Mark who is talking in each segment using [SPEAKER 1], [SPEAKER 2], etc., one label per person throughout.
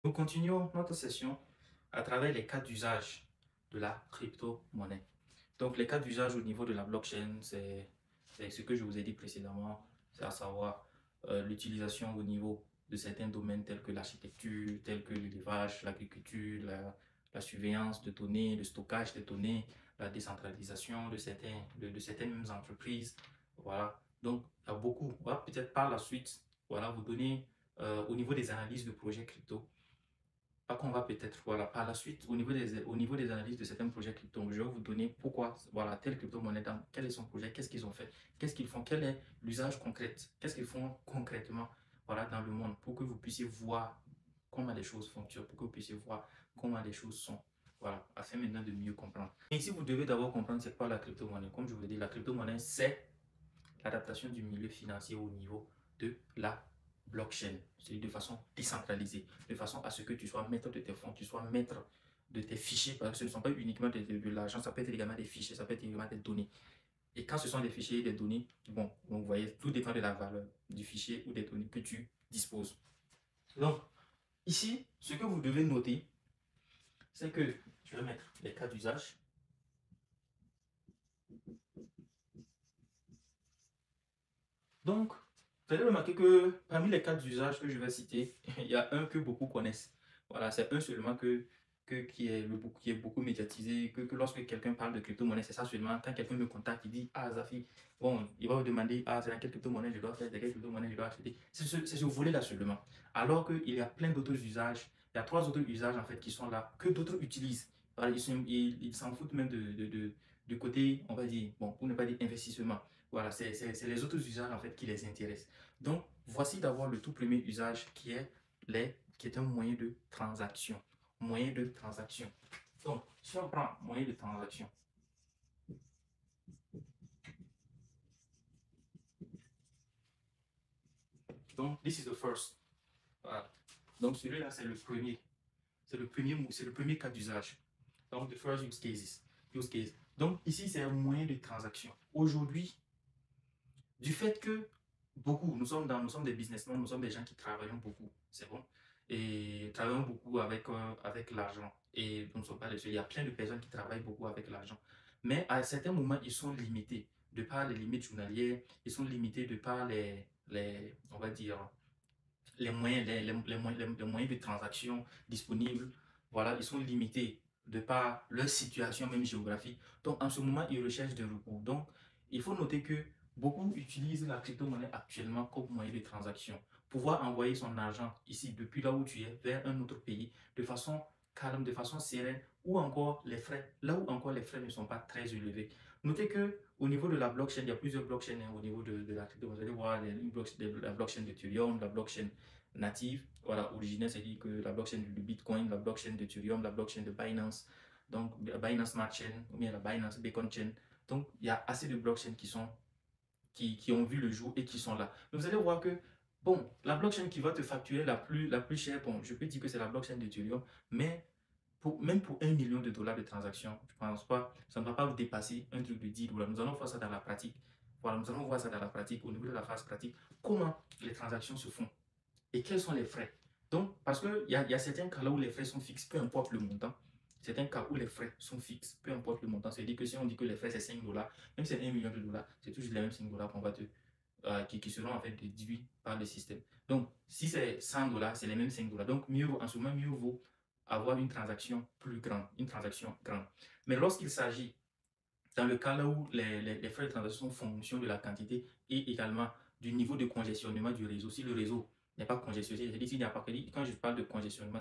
[SPEAKER 1] Nous continuons notre session à travers les cas d'usage de la crypto-monnaie. Donc, les cas d'usage au niveau de la blockchain, c'est ce que je vous ai dit précédemment, c'est à savoir l'utilisation au niveau de certains domaines tels que l'architecture, tels que l'élevage, l'agriculture, la surveillance de données, le stockage des données, la décentralisation de certaines entreprises. Voilà. Donc, il y a beaucoup. On va peut-être par la suite, voilà, vous donner au niveau des analyses de projets crypto. Pas qu'on va peut-être, voilà, par la suite, au niveau des analyses de certains projets crypto, je vais vous donner pourquoi, voilà, telle crypto-monnaie, quel est son projet, qu'est-ce qu'ils ont fait, qu'est-ce qu'ils font, quel est l'usage concret, qu'est-ce qu'ils font concrètement, voilà, dans le monde, pour que vous puissiez voir comment les choses fonctionnent, pour que vous puissiez voir comment les choses sont, voilà, afin maintenant de mieux comprendre. Et ici, vous devez d'abord comprendre c'est quoi la crypto-monnaie. Comme je vous l'ai dit, la crypto-monnaie, c'est l'adaptation du milieu financier au niveau de la blockchain, c'est-à-dire de façon décentralisée, de façon à ce que tu sois maître de tes fonds, tu sois maître de tes fichiers, parce que ce ne sont pas uniquement de l'argent, ça peut être également des fichiers, ça peut être également des données. Et quand ce sont des fichiers et des données, bon, donc vous voyez, tout dépend de la valeur du fichier ou des données que tu disposes. Donc, ici, ce que vous devez noter, c'est que je vais mettre les cas d'usage. Donc, vous allez remarquer que parmi les cas d'usage que je vais citer, il y a un que beaucoup connaissent. Voilà, c'est un seulement qui est beaucoup médiatisé, que lorsque quelqu'un parle de crypto-monnaie, c'est ça seulement. Quand quelqu'un me contacte, il dit, ah Zafi, bon, il va vous demander, ah c'est dans quelle crypto-monnaie je dois faire, dans quelle crypto-monnaie je dois acheter. C'est ce volet-là seulement. Alors qu'il y a plein d'autres usages, il y a trois autres usages en fait qui sont là, que d'autres utilisent. Voilà, ils s'en foutent même du côté, on va dire, bon, pour ne pas dire investissement. Voilà, c'est les autres usages en fait qui les intéressent. Donc, voici d'abord le tout premier usage qui est un moyen de transaction. Moyen de transaction. Donc, si on prend moyen de transaction, donc, this is the first. Voilà. Donc, celui-là, c'est le premier. C'est le premier cas d'usage. Donc, the first use cases. Use case. Donc, ici, c'est un moyen de transaction. Aujourd'hui, du fait que nous sommes des businessmen, nous sommes des gens qui travaillons beaucoup, c'est bon, et travaillons beaucoup avec l'argent. Et nous ne sommes pas les seuls. Il y a plein de personnes qui travaillent beaucoup avec l'argent. Mais à certains moments, ils sont limités de par les limites journalières, ils sont limités de par on va dire, les moyens, les moyens de transaction disponibles. Voilà, ils sont limités de par leur situation même géographique. Donc, en ce moment, ils recherchent des recours. Donc, il faut noter que beaucoup utilisent la crypto-monnaie actuellement comme moyen de transaction. Pouvoir envoyer son argent ici, depuis là où tu es, vers un autre pays, de façon calme, de façon sereine, ou encore les frais, là où encore les frais ne sont pas très élevés. Notez que au niveau de la blockchain, il y a plusieurs blockchains au niveau de la crypto. Vous allez voir la blockchain d'Ethereum, la blockchain native, voilà, originelle, c'est-à-dire que la blockchain du Bitcoin, la blockchain d'Ethereum, la blockchain de Binance, donc la Binance Smart Chain, ou bien la Binance Beacon Chain. Donc, il y a assez de blockchains qui ont vu le jour et qui sont là. Mais vous allez voir que, bon, la blockchain qui va te facturer la plus chère, bon, je peux dire que c'est la blockchain d'Ethereum, mais même pour 1 million de dollars de transactions, je ne pense pas, ça ne va pas vous dépasser un truc de 10 dollars. Nous allons voir ça dans la pratique. Voilà, nous allons voir ça dans la pratique, au niveau de la phase pratique, comment les transactions se font et quels sont les frais. Donc, parce qu'il y a certains cas là où les frais sont fixes, peu importe le montant. Certains cas où les frais sont fixes, peu importe le montant. C'est-à-dire que si on dit que les frais c'est 5 dollars, même si c'est 1 million de dollars, c'est toujours les mêmes 5 dollars qu'on va qui seront en fait déduits par le système. Donc, si c'est 100 dollars, c'est les mêmes 5 dollars. Donc, en ce moment, mieux vaut avoir une transaction plus grande, une transaction grande. Mais lorsqu'il s'agit, dans le cas là où les frais de transaction sont en fonction de la quantité et également du niveau de congestionnement du réseau, si le réseau n'est pas congestionné, c'est-à-dire s'il n'y a pas, quand je parle de congestionnement,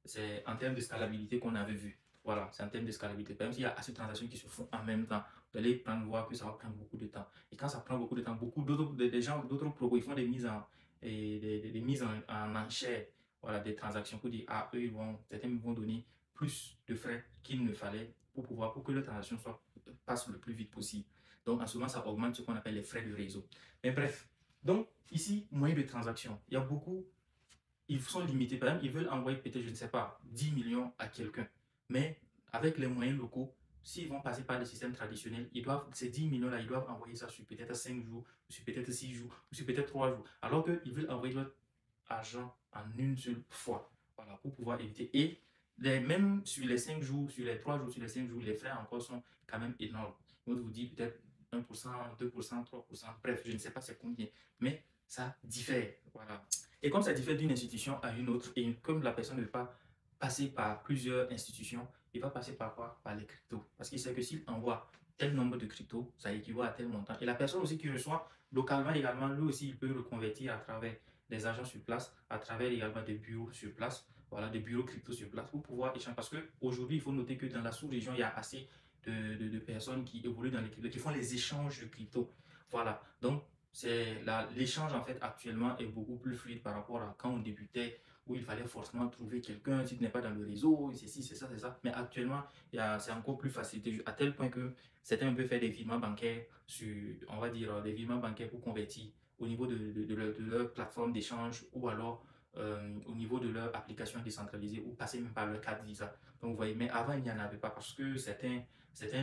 [SPEAKER 1] c'est en termes de scalabilité qu'on avait vu. Voilà, c'est en termes de scalabilité. Même s'il y a assez de transactions qui se font en même temps, vous allez voir que ça va prendre beaucoup de temps. Et quand ça prend beaucoup de temps, beaucoup d'autres des gens, d'autres propos, ils font des mises des mises en enchère, voilà, des transactions pour dire, ah, eux, certains vont donner plus de frais qu'il ne fallait pour que la transaction passe le plus vite possible. Donc, en ce moment, ça augmente ce qu'on appelle les frais de réseau. Mais bref, donc ici, moyen de transaction. Il y a beaucoup, ils sont limités. Par exemple, ils veulent envoyer peut-être, je ne sais pas, 10 millions à quelqu'un. Mais avec les moyens locaux, s'ils vont passer par le système traditionnel, ces 10 millions-là, ils doivent envoyer ça sur peut-être 5 jours, sur peut-être 6 jours, ou sur peut-être 3 jours. Alors qu'ils veulent envoyer leur argent en une seule fois. Voilà, pour pouvoir éviter. Et même sur les 5 jours, sur les 3 jours, sur les 5 jours, les frais encore sont quand même énormes. On vous dit peut-être 1%, 2%, 3%, bref, je ne sais pas c'est combien, mais ça diffère. Voilà. Et comme ça diffère d'une institution à une autre, et comme la personne ne veut pas passer par plusieurs institutions, il va passer par quoi? Par les cryptos. Parce qu'il sait que s'il envoie tel nombre de cryptos, ça équivaut à tel montant. Et la personne aussi qui reçoit localement également, lui aussi, il peut reconvertir à travers des agents sur place, à travers également des bureaux sur place, voilà, des bureaux crypto sur place pour pouvoir échanger. Parce qu'aujourd'hui, il faut noter que dans la sous-région, il y a assez de personnes qui évoluent dans les cryptos, qui font les échanges de crypto. Voilà. Donc, l'échange en fait actuellement est beaucoup plus fluide par rapport à quand on débutait, où il fallait forcément trouver quelqu'un si tu n'es pas dans le réseau, c'est ci, c'est ça, c'est ça. Mais actuellement, c'est encore plus facilité à tel point que certains peuvent faire des virements bancaires sur, on va dire, des virements bancaires pour convertir au niveau de leur plateforme d'échange ou alors au niveau de leur application décentralisée ou passer même par leur carte Visa. Donc, vous voyez, mais avant, il n'y en avait pas parce que certains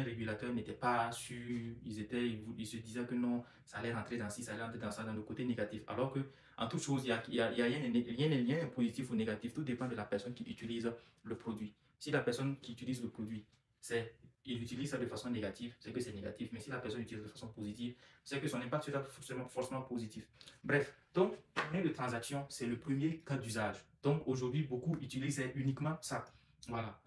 [SPEAKER 1] régulateurs n'étaient pas sûrs, ils se disaient que non, ça allait rentrer dans ci, ça allait rentrer dans ça, dans le côté négatif. Alors que, en toute chose, il y a rien de positif ou négatif, tout dépend de la personne qui utilise le produit. Si la personne qui utilise le produit, il utilise ça de façon négative, c'est que c'est négatif, mais si la personne utilise de façon positive, c'est que son impact sera forcément positif. Bref, donc, moyen de transaction, c'est le premier cas d'usage. Donc, aujourd'hui, beaucoup utilisent uniquement ça. Voilà.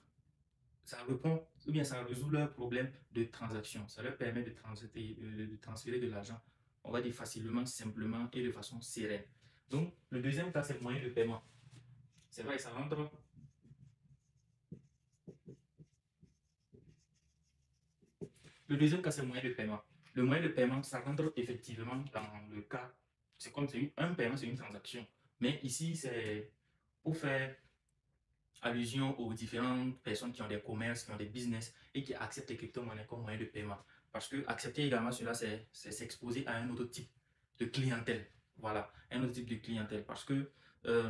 [SPEAKER 1] Ça répond, ou bien ça résout leur problème de transaction. Ça leur permet de transférer de l'argent, on va dire facilement, simplement et de façon sereine. Donc, le deuxième cas, c'est le moyen de paiement. C'est vrai, ça rentre. Le deuxième cas, c'est le moyen de paiement. Le moyen de paiement, ça rentre effectivement dans le cas, c'est comme un paiement, c'est une transaction. Mais ici, c'est pour faire allusion aux différentes personnes qui ont des commerces, qui ont des business et qui acceptent les crypto-monnaies comme moyen de paiement. Parce que accepter également cela, c'est s'exposer à un autre type de clientèle. Voilà, un autre type de clientèle. Parce que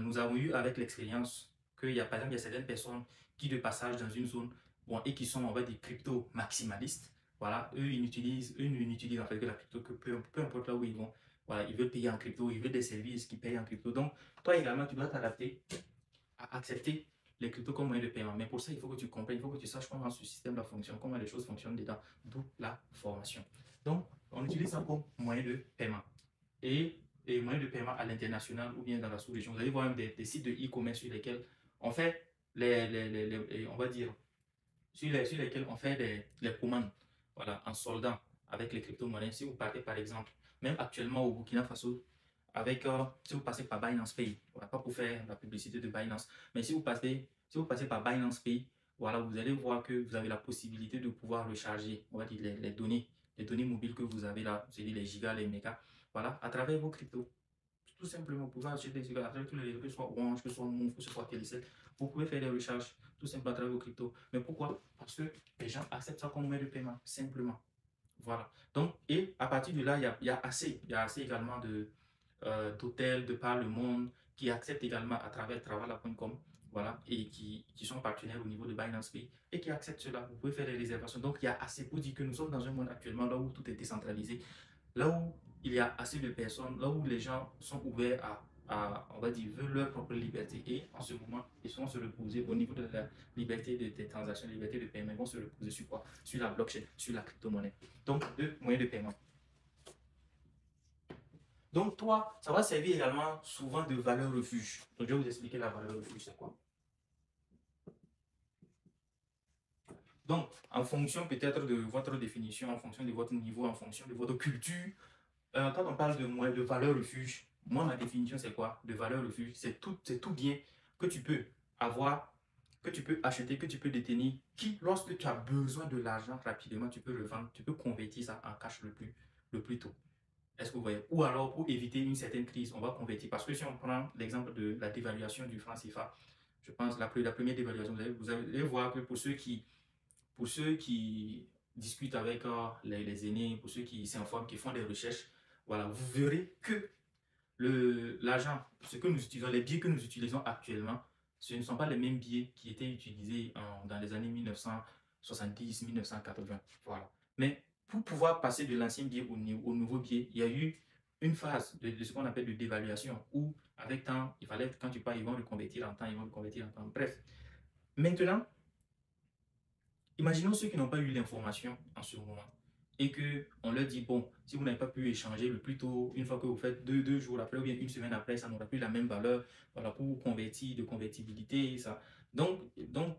[SPEAKER 1] nous avons eu avec l'expérience qu'il y a par exemple il y a certaines personnes qui de passage dans une zone bon, et qui sont on va dire crypto maximalistes. Voilà, eux ils n'utilisent en fait que la crypto que peu importe là où ils vont. Voilà, ils veulent payer en crypto, ils veulent des services qui payent en crypto. Donc, toi également, tu dois t'adapter à accepter les cryptos comme moyen de paiement. Mais pour ça, il faut que tu comprennes, il faut que tu saches comment ce système fonctionne, comment les choses fonctionnent dedans, d'où la formation. Donc, on utilise ça comme moyen de paiement. Et moyen de paiement à l'international ou bien dans la sous-région. Vous allez voir des sites de e-commerce sur lesquels on fait on va dire, sur lesquels on fait les commandes, voilà, en soldant avec les crypto-monnaies. Si vous partez par exemple, même actuellement au Burkina Faso, si vous passez par Binance Pay, voilà, pas pour faire la publicité de Binance, mais si vous passez par Binance Pay, voilà, vous allez voir que vous avez la possibilité de pouvoir recharger, on va dire, les données mobiles que vous avez là, c'est-à-dire les gigas, les mégas, voilà, à travers vos cryptos. Tout simplement, vous pouvez acheter des gigas à travers tous les réseaux, que ce soit Orange, que ce soit Move, que ce soit Telecel. Vous pouvez faire des recharges tout simplement à travers vos cryptos. Mais pourquoi? Parce que les gens acceptent ça comme moyen de paiement, simplement. Voilà. Donc, et à partir de là, il y a assez également d'hôtels de par le monde qui acceptent également à travers Travala.com, voilà, et qui sont partenaires au niveau de Binance Pay et qui acceptent cela. Vous pouvez faire des réservations. Donc, il y a assez pour dire que nous sommes dans un monde actuellement là où tout est décentralisé, là où il y a assez de personnes, là où les gens sont ouverts on va dire, veulent leur propre liberté. Et en ce moment, ils vont se reposer au niveau de la liberté des transactions, la liberté de paiement, ils vont se reposer sur quoi? Sur la blockchain, sur la crypto-monnaie. Donc, deux moyens de paiement. Donc, toi, ça va servir également souvent de valeur refuge. Donc, je vais vous expliquer la valeur refuge, c'est quoi. Donc, en fonction peut-être de votre définition, en fonction de votre niveau, en fonction de votre culture, quand on parle de valeur refuge, moi, ma définition, c'est quoi? De valeur refuge, c'est tout bien que tu peux avoir, que tu peux acheter, que tu peux détenir, qui, lorsque tu as besoin de l'argent rapidement, tu peux le vendre, tu peux convertir ça en cash le plus tôt. Est-ce que vous voyez? Ou alors, pour éviter une certaine crise, on va convertir. Parce que si on prend l'exemple de la dévaluation du franc CFA, je pense la première dévaluation, vous allez voir que pour ceux qui discutent avec les aînés, pour ceux qui s'informent, qui font des recherches, voilà, vous verrez que l'argent, ce que nous utilisons, les billets que nous utilisons actuellement, ce ne sont pas les mêmes billets qui étaient utilisés dans les années 1970, 1980. Voilà. Mais pour pouvoir passer de l'ancien billet au nouveau billet, il y a eu une phase de ce qu'on appelle de dévaluation, où avec temps, il fallait, quand tu pars, ils vont le convertir en temps, ils vont le convertir en temps. Bref. Maintenant, imaginons ceux qui n'ont pas eu l'information en ce moment et qu'on leur dit, bon, si vous n'avez pas pu échanger le plus tôt, une fois que vous faites deux jours après ou bien une semaine après, ça n'aura plus la même valeur, voilà, pour vous convertir, de convertibilité, ça. Donc,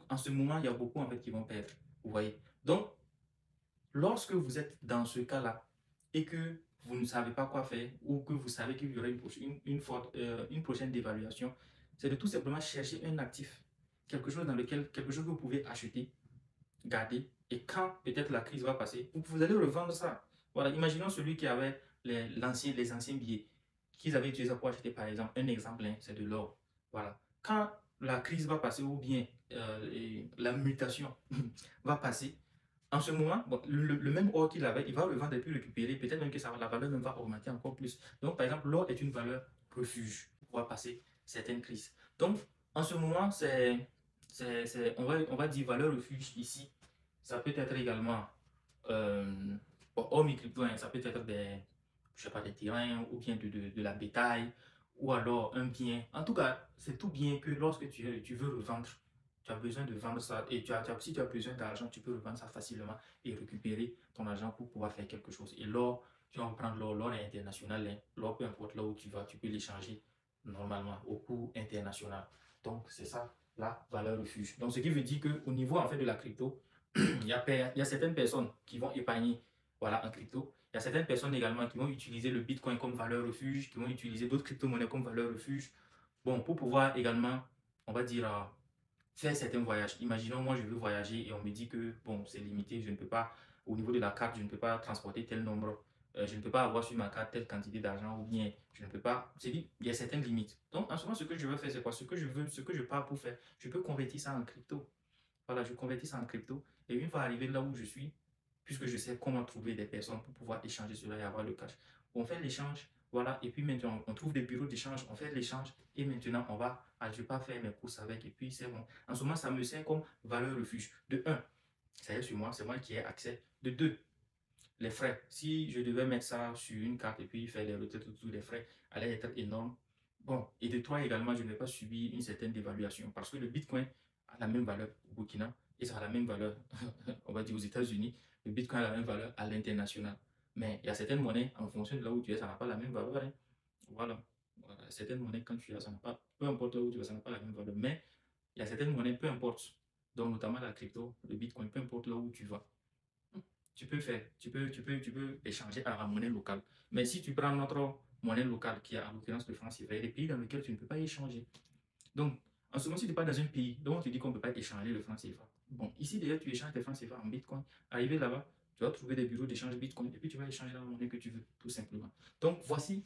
[SPEAKER 1] en ce moment, il y a beaucoup en fait qui vont perdre, vous voyez. Donc, lorsque vous êtes dans ce cas-là et que vous ne savez pas quoi faire ou que vous savez qu'il y aura une prochaine dévaluation, c'est de tout simplement chercher un actif, quelque chose que vous pouvez acheter, garder, et quand peut-être la crise va passer, vous allez revendre ça. Voilà, imaginons celui qui avait les anciens billets qu'ils avaient utilisés pour acheter, par exemple, un exemple, hein, c'est de l'or. Voilà. Quand la crise va passer ou bien la mutation va passer, en ce moment, bon, le même or qu'il avait, il va le vendre et puis récupérer. Peut-être même que la valeur même va augmenter encore plus. Donc, par exemple, l'or est une valeur refuge pour pouvoir passer certaines crises. Donc, en ce moment, on va dire valeur refuge ici. Ça peut être également, bon, hors crypto, hein, ça peut être je sais pas, des terrains ou bien de la bétail ou alors un bien. En tout cas, c'est tout bien que lorsque tu veux revendre, tu as besoin de vendre ça et si tu as besoin d'argent, tu peux revendre ça facilement et récupérer ton argent pour pouvoir faire quelque chose. Et l'or, tu vas prendre l'or est international, hein. L'or, peu importe là où tu vas, tu peux l'échanger normalement au cours international. Donc, c'est ça la valeur refuge. Donc, ce qui veut dire qu'au niveau en fait de la crypto, il y a certaines personnes qui vont épargner, voilà, en crypto. Il y a certaines personnes également qui vont utiliser le Bitcoin comme valeur refuge, qui vont utiliser d'autres crypto-monnaies comme valeur refuge. Bon, pour pouvoir également, on va dire, faire certains voyages. Imaginons, moi, je veux voyager et on me dit que, bon, c'est limité, je ne peux pas, au niveau de la carte, je ne peux pas transporter tel nombre, je ne peux pas avoir sur ma carte telle quantité d'argent ou bien je ne peux pas. C'est dit, il y a certaines limites. Donc, en ce moment, ce que je veux faire, c'est quoi? Ce que je veux, ce que je pars pour faire, je peux convertir ça en crypto. Voilà, je convertis ça en crypto. Et une fois arrivé là où je suis, puisque je sais comment trouver des personnes pour pouvoir échanger cela et avoir le cash, on fait l'échange, voilà, et puis maintenant on trouve des bureaux d'échange, on fait l'échange, et maintenant je vais pas faire mes courses avec, et puis c'est bon. En ce moment, ça me sert comme valeur refuge. De un, ça y est sur moi, c'est moi qui ai accès. De deux, les frais. Si je devais mettre ça sur une carte et puis faire les retraites autour, les frais allaient être énormes. Bon, et de trois également, je n'ai pas subi une certaine dévaluation parce que le Bitcoin a la même valeur au Burkina et ça a la même valeur, on va dire aux États-Unis. Le Bitcoin a la même valeur à l'international. Mais il y a certaines monnaies, en fonction de là où tu es, ça n'a pas la même valeur, hein. Voilà. Voilà. Certaines monnaies, quand tu es, ça n'a pas, peu importe là où tu es, ça n'a pas la même valeur. Mais il y a certaines monnaies, peu importe, donc notamment la crypto, le Bitcoin, peu importe là où tu vas, tu peux échanger à la monnaie locale. Mais si tu prends notre monnaie locale, qui est en l'occurrence le franc CFA, il y a des pays dans lesquels tu ne peux pas échanger. Donc, en ce moment, si tu pas dans un pays dont on te dit qu'on ne peut pas échanger le franc CFA, bon, ici déjà, tu échanges tes francs CFA en Bitcoin. Arrivé là-bas, tu vas trouver des bureaux d'échange Bitcoin et puis tu vas échanger la monnaie que tu veux, tout simplement. Donc, voici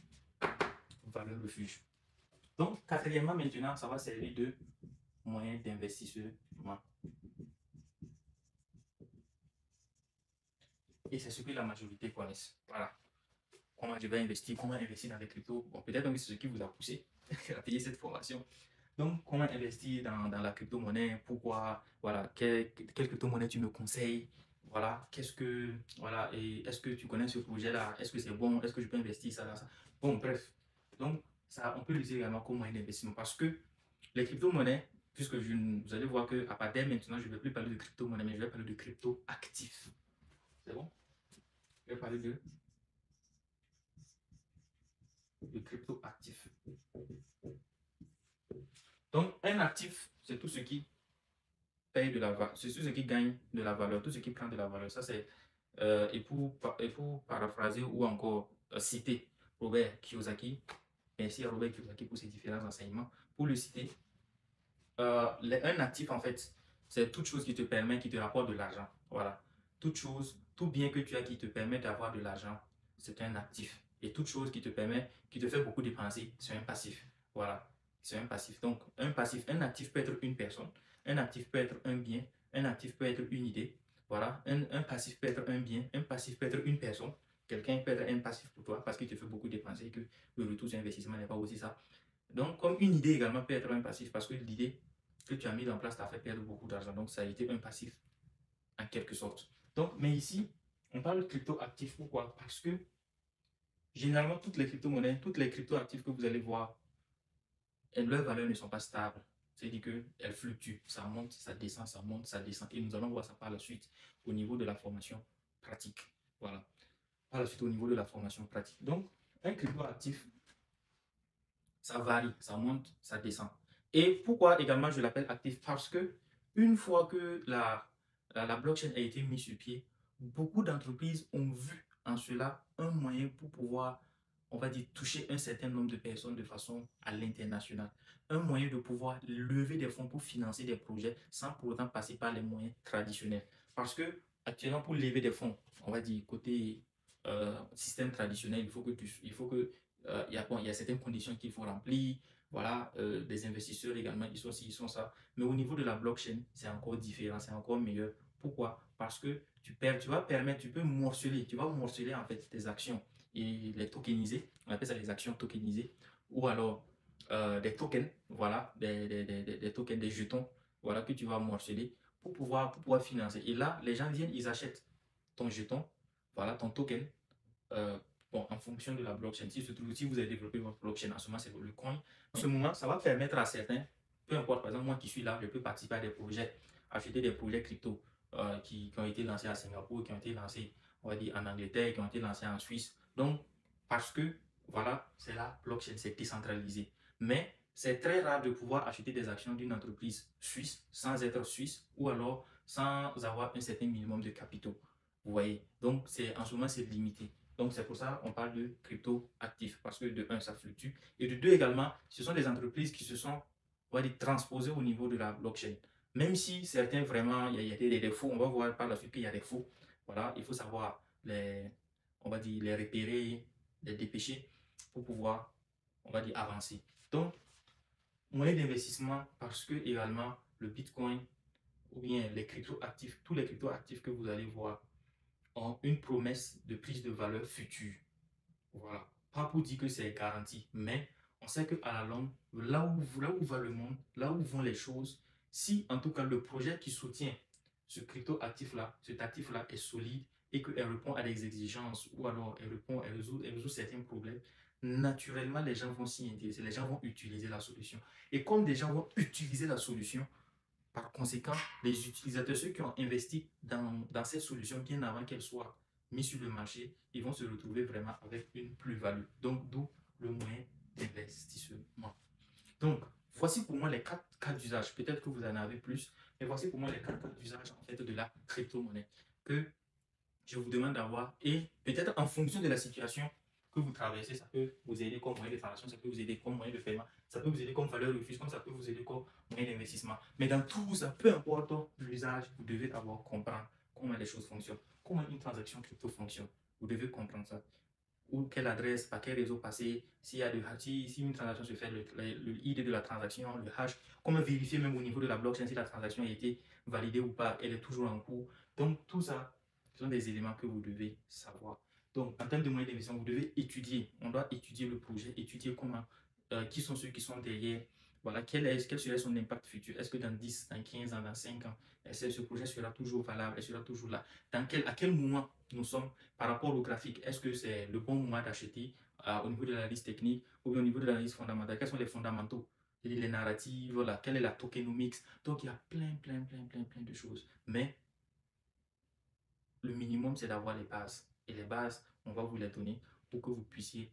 [SPEAKER 1] valeur refuge. Donc, quatrièmement, maintenant, ça va servir de moyen d'investissement. Et c'est ce que la majorité connaissent. Voilà. Comment je vais investir, comment investir dans les cryptos. Bon, peut-être que c'est ce qui vous a poussé à payer cette formation. Donc, comment investir dans la crypto-monnaie, pourquoi, voilà, quelle crypto-monnaie tu me conseilles, voilà, voilà, et est-ce que tu connais ce projet-là, est-ce que c'est bon, est-ce que je peux investir ça, ça. Bon, bref. Donc, ça, on peut l'utiliser également comme moyen d'investissement parce que les crypto-monnaies, puisque vous allez voir qu'à partir de maintenant, je ne vais plus parler de crypto-monnaie, mais je vais parler de crypto-actifs. C'est bon? Je vais parler de crypto-actifs. Donc, un actif, c'est tout ce qui paye de la valeur, c'est tout ce qui gagne de la valeur, tout ce qui prend de la valeur. Ça, c'est, et pour paraphraser ou encore citer Robert Kiyosaki, merci à Robert Kiyosaki pour ses différents enseignements, pour le citer, un actif, en fait, c'est toute chose qui te permet, qui te rapporte de l'argent. Voilà. Toute chose, tout bien que tu as qui te permet d'avoir de l'argent, c'est un actif. Et toute chose qui te permet, qui te fait beaucoup dépenser, c'est un passif. Voilà. C'est un passif. Donc, un actif peut être une personne, un actif peut être un bien, un actif peut être une idée. Voilà. Un passif peut être un bien, un passif peut être une personne. Quelqu'un peut être un passif pour toi parce qu'il te fait beaucoup dépenser et que le retour sur investissement n'est pas aussi ça. Donc, comme une idée également peut être un passif parce que l'idée que tu as mis en place t'a fait perdre beaucoup d'argent. Donc, ça a été un passif en quelque sorte. Donc, mais ici, on parle de crypto actif. Pourquoi? Parce que généralement, toutes les crypto-monnaies, toutes les crypto-actifs que vous allez voir, leurs valeurs ne sont pas stables. C'est-à-dire qu'elles fluctuent. Ça monte, ça descend, ça monte, ça descend. Et nous allons voir ça par la suite au niveau de la formation pratique. Voilà. Par la suite au niveau de la formation pratique. Donc, un crypto-actif, ça varie, ça monte, ça descend. Et pourquoi également je l'appelle actif? Parce que une fois que la blockchain a été mise sur pied, beaucoup d'entreprises ont vu en cela un moyen pour pouvoir, on va dire, toucher un certain nombre de personnes de façon à l'international. Un moyen de pouvoir lever des fonds pour financer des projets sans pour autant passer par les moyens traditionnels. Parce que actuellement, pour lever des fonds, on va dire côté système traditionnel, il faut que il y a certaines conditions qu'il faut remplir. Voilà, des investisseurs également, ils sont ci, ils sont ça. Mais au niveau de la blockchain, c'est encore différent, c'est encore meilleur. Pourquoi? Parce que tu vas permettre, tu vas morceler en fait tes actions et les tokeniser. On appelle ça les actions tokenisées. Ou alors des tokens, voilà, des tokens, des jetons, voilà, que tu vas morceler pour pouvoir financer. Et là, les gens viennent, ils achètent ton jeton, voilà, ton token, euh, bon, en fonction de la blockchain. Si vous avez développé votre blockchain, en ce moment, c'est le coin. En ce moment, ça va permettre à certains, peu importe, par exemple, moi qui suis là, je peux participer à des projets, acheter des projets crypto qui ont été lancés à Singapour, qui ont été lancés, on va dire, en Angleterre, qui ont été lancés en Suisse. Donc, parce que, voilà, c'est la blockchain, c'est décentralisé. Mais c'est très rare de pouvoir acheter des actions d'une entreprise suisse sans être suisse ou alors sans avoir un certain minimum de capitaux. Vous voyez, donc en ce moment, c'est limité. Donc, c'est pour ça qu'on parle de crypto actifs, parce que de un, ça fluctue, et de deux également, ce sont des entreprises qui se sont, on va dire, transposées au niveau de la blockchain. Même si certains, vraiment, il y a des défauts, on va voir par la suite qu'il y a des défauts. Voilà, il faut savoir on va dire, les repérer, les dépêcher pour pouvoir, on va dire, avancer. Donc, moyen d'investissement, parce que également, le Bitcoin ou bien les crypto-actifs, tous les crypto-actifs que vous allez voir ont une promesse de prise de valeur future. Voilà. Pas pour dire que c'est garanti, mais on sait qu'à la longue, là où va le monde, là où vont les choses, si en tout cas le projet qui soutient ce crypto-actif-là, cet actif-là est solide et qu'elle répond à des exigences ou alors elle résout certains problèmes, naturellement les gens vont s'y intéresser, les gens vont utiliser la solution. Et comme des gens vont utiliser la solution, par conséquent, les utilisateurs, ceux qui ont investi dans cette solution bien avant qu'elle soit mise sur le marché, ils vont se retrouver vraiment avec une plus-value. Donc, d'où le moyen d'investissement. Donc, voici pour moi les 4 cas d'usage. Peut-être que vous en avez plus, mais voici pour moi les 4 cas d'usage en fait de la crypto-monnaie que je vous demande d'avoir. Et peut-être en fonction de la situation que vous traversez, ça peut vous aider comme moyen de transaction, ça peut vous aider comme moyen de paiement, ça peut vous aider comme valeur refuge, comme ça peut vous aider comme moyen d'investissement. Mais dans tout ça, peu importe l'usage, vous devez d'abord comprendre comment les choses fonctionnent, comment une transaction crypto fonctionne. Vous devez comprendre ça. Ou quelle adresse, par quel réseau passer, s'il y a si une transaction se fait, le ID de la transaction, le hash, comment vérifier même au niveau de la blockchain si la transaction a été validée ou pas, elle est toujours en cours. Donc tout ça, ce sont des éléments que vous devez savoir. Donc en termes de moyens d'investissement, vous devez étudier, on doit étudier le projet, étudier comment, qui sont ceux qui sont derrière, voilà, quel serait son impact futur. Est-ce que dans 10, dans 15 ans, dans 5 ans, ce projet sera toujours valable, elle sera toujours là. À quel moment nous sommes par rapport au graphique, est-ce que c'est le bon moment d'acheter au niveau de l'analyse technique ou bien au niveau de l'analyse fondamentale? Quels sont les fondamentaux? Les narratives, voilà, quelle est la tokenomics? Donc, il y a plein de choses. Mais le minimum, c'est d'avoir les bases. Et les bases, on va vous les donner pour que vous puissiez,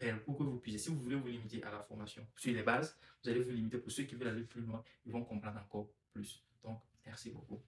[SPEAKER 1] si vous voulez vous limiter à la formation sur les bases, vous allez vous limiter. Pour ceux qui veulent aller plus loin, ils vont comprendre encore plus. Donc, merci beaucoup.